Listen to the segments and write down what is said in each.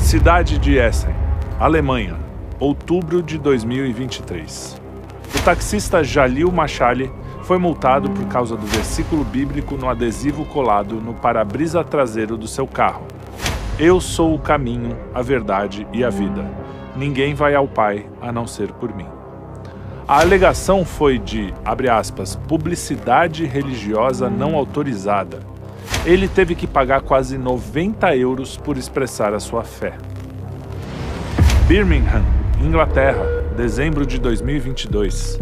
Cidade de Essen, Alemanha, outubro de 2023. O taxista Jalil Machali foi multado por causa do versículo bíblico no adesivo colado no para-brisa traseiro do seu carro. Eu sou o caminho, a verdade e a vida. Ninguém vai ao Pai a não ser por mim. A alegação foi de, abre aspas, publicidade religiosa não autorizada. Ele teve que pagar quase 90 euros por expressar a sua fé. Birmingham, Inglaterra, dezembro de 2022.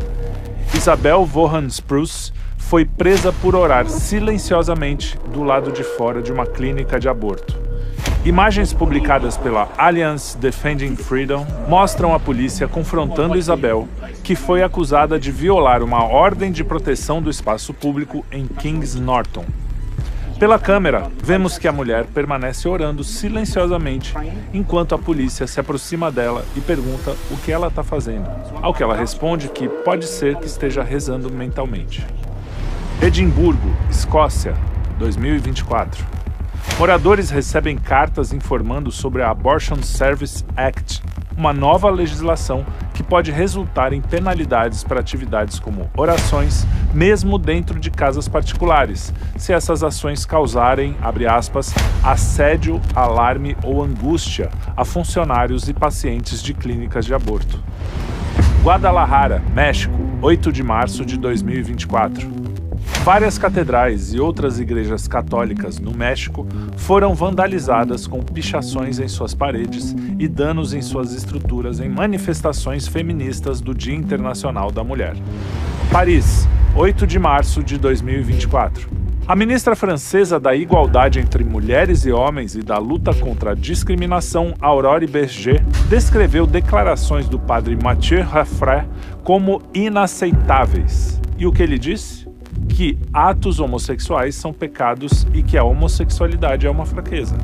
Isabel Vaughan Spruce foi presa por orar silenciosamente do lado de fora de uma clínica de aborto. Imagens publicadas pela Alliance Defending Freedom mostram a polícia confrontando Isabel, que foi acusada de violar uma ordem de proteção do espaço público em Kings Norton. Pela câmera, vemos que a mulher permanece orando silenciosamente enquanto a polícia se aproxima dela e pergunta o que ela está fazendo, ao que ela responde que pode ser que esteja rezando mentalmente. Edimburgo, Escócia, 2024. Moradores recebem cartas informando sobre a Abortion Service Act, uma nova legislação que pode resultar em penalidades para atividades como orações, mesmo dentro de casas particulares, se essas ações causarem, abre aspas, assédio, alarme ou angústia a funcionários e pacientes de clínicas de aborto. Guadalajara, México, 8 de março de 2024. Várias catedrais e outras igrejas católicas no México foram vandalizadas com pichações em suas paredes e danos em suas estruturas em manifestações feministas do Dia Internacional da Mulher. Paris, 8 de março de 2024. A ministra francesa da Igualdade entre Mulheres e Homens e da Luta contra a Discriminação, Aurore Berger, descreveu declarações do padre Mathieu Raffray como inaceitáveis. E o que ele disse? Que atos homossexuais são pecados e que a homossexualidade é uma fraqueza.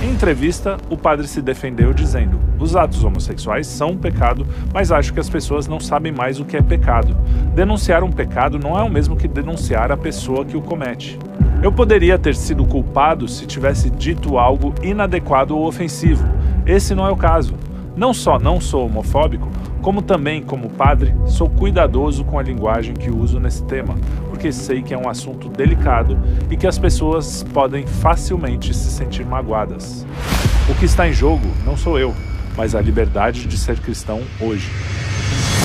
Em entrevista, o padre se defendeu dizendo: os atos homossexuais são um pecado, mas acho que as pessoas não sabem mais o que é pecado. Denunciar um pecado não é o mesmo que denunciar a pessoa que o comete. Eu poderia ter sido culpado se tivesse dito algo inadequado ou ofensivo. Esse não é o caso. Não só não sou homofóbico, como também, como padre, sou cuidadoso com a linguagem que uso nesse tema, porque sei que é um assunto delicado e que as pessoas podem facilmente se sentir magoadas. O que está em jogo não sou eu, mas a liberdade de ser cristão hoje.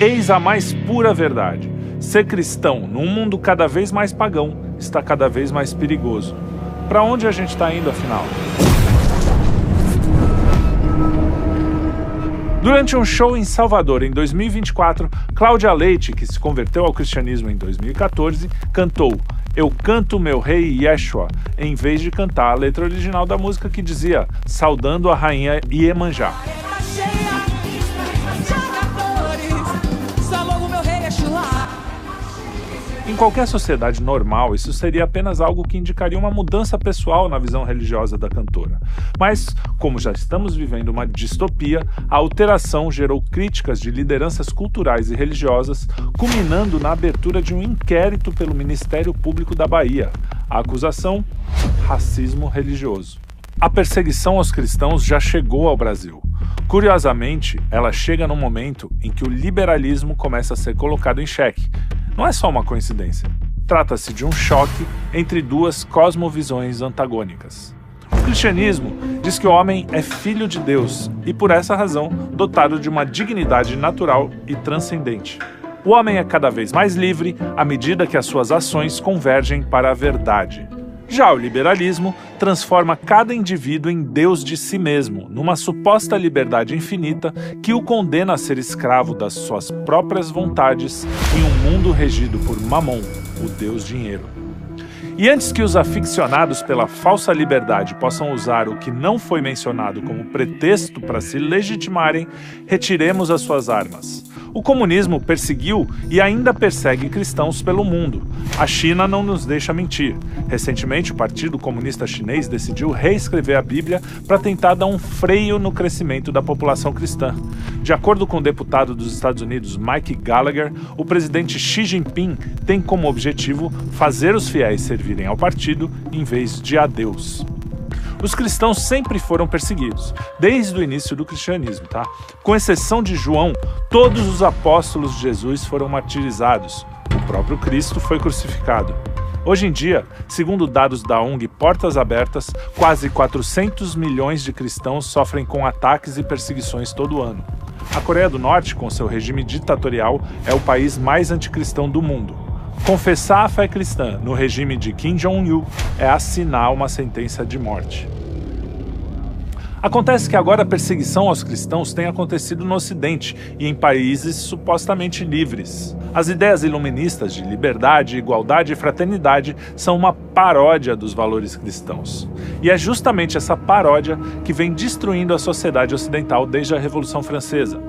Eis a mais pura verdade. Ser cristão num mundo cada vez mais pagão está cada vez mais perigoso. Para onde a gente está indo, afinal? Durante um show em Salvador em 2024, Cláudia Leite, que se converteu ao cristianismo em 2014, cantou Eu canto meu rei Yeshua, em vez de cantar a letra original da música que dizia Saudando a rainha Iemanjá. Em qualquer sociedade normal, isso seria apenas algo que indicaria uma mudança pessoal na visão religiosa da cantora. Mas, como já estamos vivendo uma distopia, a alteração gerou críticas de lideranças culturais e religiosas, culminando na abertura de um inquérito pelo Ministério Público da Bahia. A acusação? Racismo religioso. A perseguição aos cristãos já chegou ao Brasil. Curiosamente, ela chega num momento em que o liberalismo começa a ser colocado em xeque. Não é só uma coincidência. Trata-se de um choque entre duas cosmovisões antagônicas. O cristianismo diz que o homem é filho de Deus e, por essa razão, dotado de uma dignidade natural e transcendente. O homem é cada vez mais livre à medida que as suas ações convergem para a verdade. Já o liberalismo transforma cada indivíduo em Deus de si mesmo, numa suposta liberdade infinita que o condena a ser escravo das suas próprias vontades em um mundo regido por Mamon, o Deus dinheiro. E antes que os aficionados pela falsa liberdade possam usar o que não foi mencionado como pretexto para se legitimarem, retiremos as suas armas. O comunismo perseguiu e ainda persegue cristãos pelo mundo. A China não nos deixa mentir. Recentemente, o Partido Comunista Chinês decidiu reescrever a Bíblia para tentar dar um freio no crescimento da população cristã. De acordo com o deputado dos Estados Unidos Mike Gallagher, o presidente Xi Jinping tem como objetivo fazer os fiéis servirem ao partido em vez de a Deus. Os cristãos sempre foram perseguidos, desde o início do cristianismo, tá? Com exceção de João, todos os apóstolos de Jesus foram martirizados. O próprio Cristo foi crucificado. Hoje em dia, segundo dados da ONG Portas Abertas, quase 400 milhões de cristãos sofrem com ataques e perseguições todo ano. A Coreia do Norte, com seu regime ditatorial, é o país mais anticristão do mundo. Confessar a fé cristã no regime de Kim Jong-il é assinar uma sentença de morte. Acontece que agora a perseguição aos cristãos tem acontecido no Ocidente e em países supostamente livres. As ideias iluministas de liberdade, igualdade e fraternidade são uma paródia dos valores cristãos. E é justamente essa paródia que vem destruindo a sociedade ocidental desde a Revolução Francesa.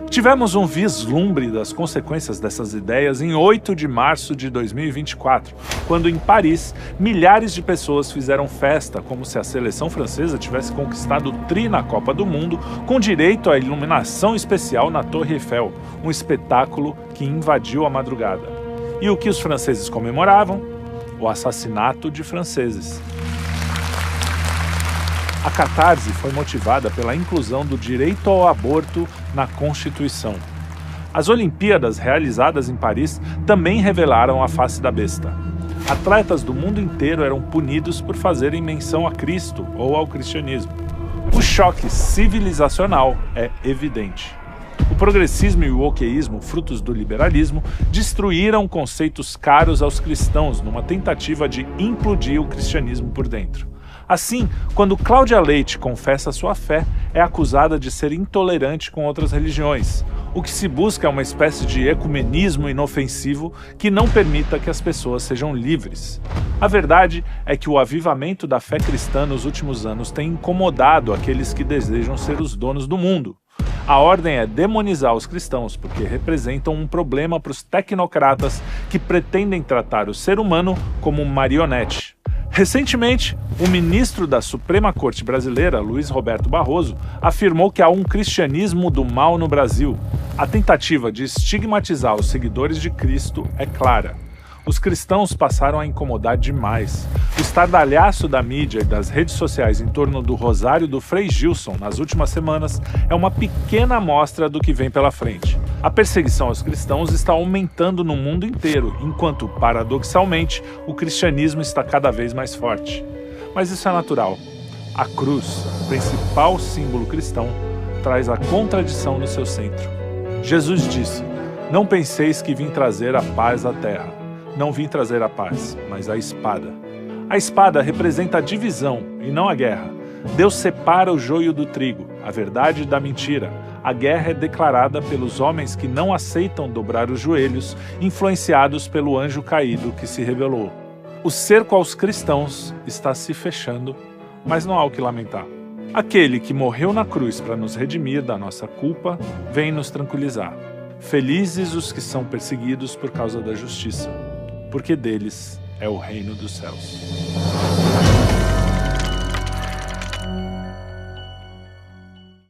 Tivemos um vislumbre das consequências dessas ideias em 8 de março de 2024, quando em Paris, milhares de pessoas fizeram festa como se a seleção francesa tivesse conquistado o tri na Copa do Mundo, com direito à iluminação especial na Torre Eiffel, um espetáculo que invadiu a madrugada. E o que os franceses comemoravam? O assassinato de franceses. A catarse foi motivada pela inclusão do direito ao aborto na Constituição. As Olimpíadas realizadas em Paris também revelaram a face da besta. Atletas do mundo inteiro eram punidos por fazerem menção a Cristo ou ao cristianismo. O choque civilizacional é evidente. O progressismo e o wokeísmo, frutos do liberalismo, destruíram conceitos caros aos cristãos numa tentativa de implodir o cristianismo por dentro. Assim, quando Cláudia Leite confessa sua fé, é acusada de ser intolerante com outras religiões. O que se busca é uma espécie de ecumenismo inofensivo que não permita que as pessoas sejam livres. A verdade é que o avivamento da fé cristã nos últimos anos tem incomodado aqueles que desejam ser os donos do mundo. A ordem é demonizar os cristãos porque representam um problema para os tecnocratas que pretendem tratar o ser humano como marionete. Recentemente, o ministro da Suprema Corte Brasileira, Luiz Roberto Barroso, afirmou que há um cristianismo do mal no Brasil. A tentativa de estigmatizar os seguidores de Cristo é clara. Os cristãos passaram a incomodar demais. O estardalhaço da mídia e das redes sociais em torno do Rosário do Frei Gilson nas últimas semanas é uma pequena amostra do que vem pela frente. A perseguição aos cristãos está aumentando no mundo inteiro, enquanto, paradoxalmente, o cristianismo está cada vez mais forte. Mas isso é natural. A cruz, principal símbolo cristão, traz a contradição no seu centro. Jesus disse: "Não penseis que vim trazer a paz à terra. Não vim trazer a paz, mas a espada." A espada representa a divisão e não a guerra. Deus separa o joio do trigo, a verdade da mentira. A guerra é declarada pelos homens que não aceitam dobrar os joelhos, influenciados pelo anjo caído que se rebelou. O cerco aos cristãos está se fechando, mas não há o que lamentar. Aquele que morreu na cruz para nos redimir da nossa culpa, vem nos tranquilizar. Felizes os que são perseguidos por causa da justiça, porque deles é o reino dos céus.